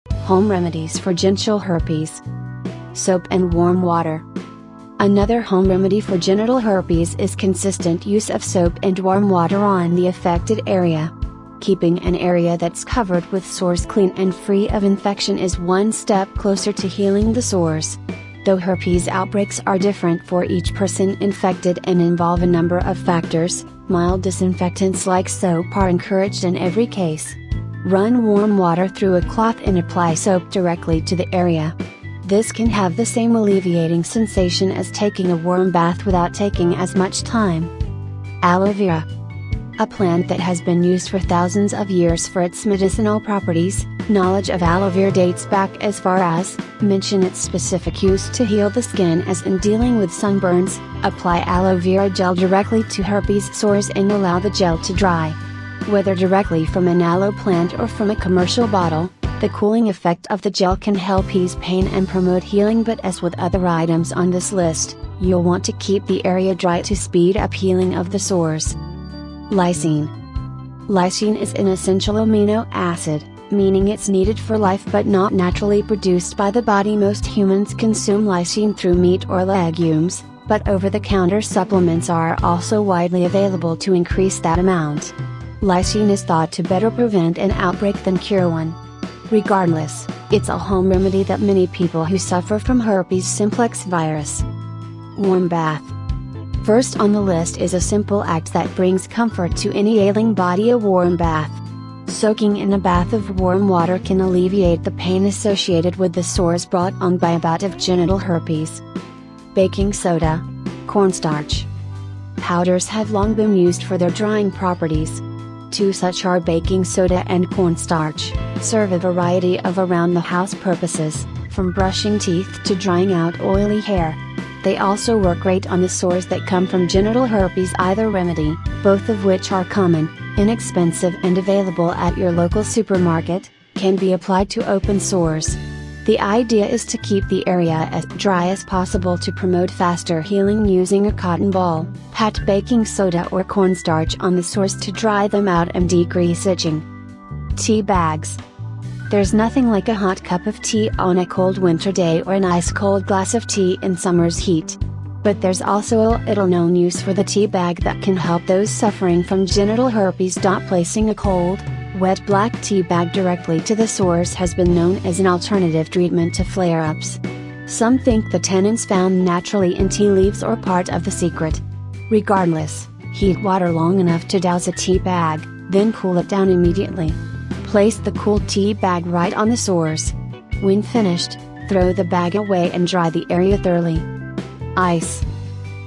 Home remedies for genital herpes. Soap and warm water. Another home remedy for genital herpes is consistent use of soap and warm water on the affected area. Keeping an area that's covered with sores clean and free of infection is one step closer to healing the sores. Though herpes outbreaks are different for each person infected and involve a number of factors, mild disinfectants like soap are encouraged in every case. Run warm water through a cloth and apply soap directly to the area. This can have the same alleviating sensation as taking a warm bath without taking as much time. Aloe vera. A plant that has been used for thousands of years for its medicinal properties, knowledge of aloe vera dates back as far as, mention its specific use to heal the skin as in dealing with sunburns, apply aloe vera gel directly to herpes sores and allow the gel to dry. Whether directly from an aloe plant or from a commercial bottle, the cooling effect of the gel can help ease pain and promote healing, but as with other items on this list, you'll want to keep the area dry to speed up healing of the sores. Lysine. Lysine is an essential amino acid, meaning it's needed for life but not naturally produced by the body. Most humans consume lysine through meat or legumes, but over-the-counter supplements are also widely available to increase that amount. Lysine is thought to better prevent an outbreak than cure one. Regardless, it's a home remedy that many people who suffer from herpes simplex virus. Warm bath. First on the list is a simple act that brings comfort to any ailing body: a warm bath. Soaking in a bath of warm water can alleviate the pain associated with the sores brought on by a bout of genital herpes. Baking soda. Cornstarch. Powders have long been used for their drying properties. Two such are baking soda and cornstarch, serve a variety of around-the-house purposes, from brushing teeth to drying out oily hair. They also work great on the sores that come from genital herpes. Either remedy, both of which are common, inexpensive and available at your local supermarket, can be applied to open sores. The idea is to keep the area as dry as possible to promote faster healing. Using a cotton ball, pat baking soda or cornstarch on the sores to dry them out and decrease itching. Tea bags. There's nothing like a hot cup of tea on a cold winter day or an ice-cold glass of tea in summer's heat. But there's also a little-known use for the tea bag that can help those suffering from genital herpes. Placing a cold, wet black tea bag directly to the sores has been known as an alternative treatment to flare-ups. Some think the tannins found naturally in tea leaves are part of the secret. Regardless, heat water long enough to douse a tea bag, then cool it down immediately. Place the cool tea bag right on the sores. When finished, throw the bag away and dry the area thoroughly. Ice.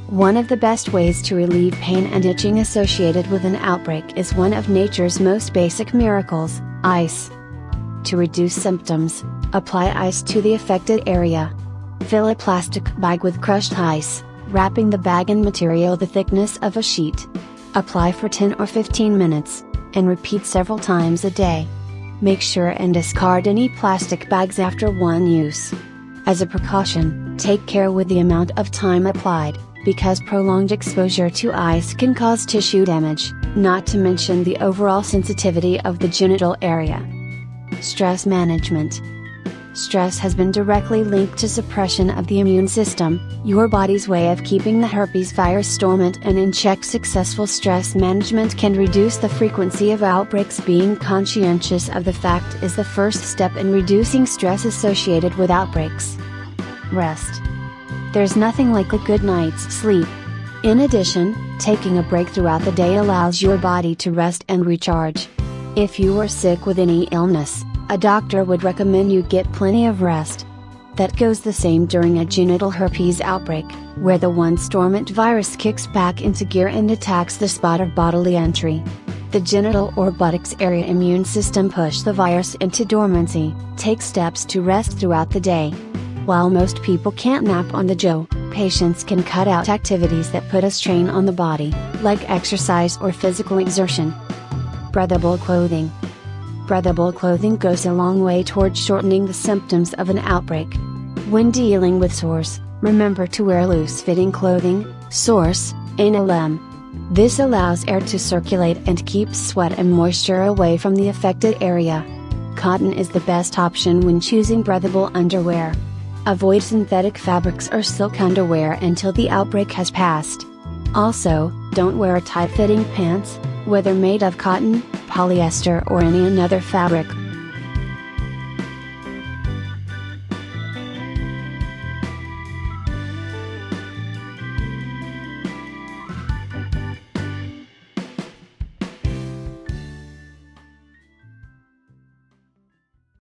One of the best ways to relieve pain and itching associated with an outbreak is one of nature's most basic miracles, ice. To reduce symptoms, apply ice to the affected area. Fill a plastic bag with crushed ice, wrapping the bag in material the thickness of a sheet. Apply for 10 or 15 minutes, and repeat several times a day. Make sure and discard any plastic bags after one use. As a precaution, take care with the amount of time applied, because prolonged exposure to ice can cause tissue damage, not to mention the overall sensitivity of the genital area. Stress management. Stress has been directly linked to suppression of the immune system, your body's way of keeping the herpes virus dormant and in check. Successful stress management can reduce the frequency of outbreaks. Being conscientious of the fact is the first step in reducing stress associated with outbreaks. Rest. There's nothing like a good night's sleep. In addition, taking a break throughout the day allows your body to rest and recharge. If you are sick with any illness, a doctor would recommend you get plenty of rest. That goes the same during a genital herpes outbreak, where the once dormant virus kicks back into gear and attacks the spot of bodily entry. The genital or buttocks area immune system push the virus into dormancy. Take steps to rest throughout the day. While most people can't nap on the job, patients can cut out activities that put a strain on the body, like exercise or physical exertion. Breathable clothing. Breathable clothing goes a long way toward shortening the symptoms of an outbreak. When dealing with sores, remember to wear loose-fitting clothing. Source: NLM. This allows air to circulate and keeps sweat and moisture away from the affected area. cotton is the best option when choosing breathable underwear. Avoid synthetic fabrics or silk underwear until the outbreak has passed. Also, don't wear tight-fitting pants, whether made of cotton, polyester or any another fabric,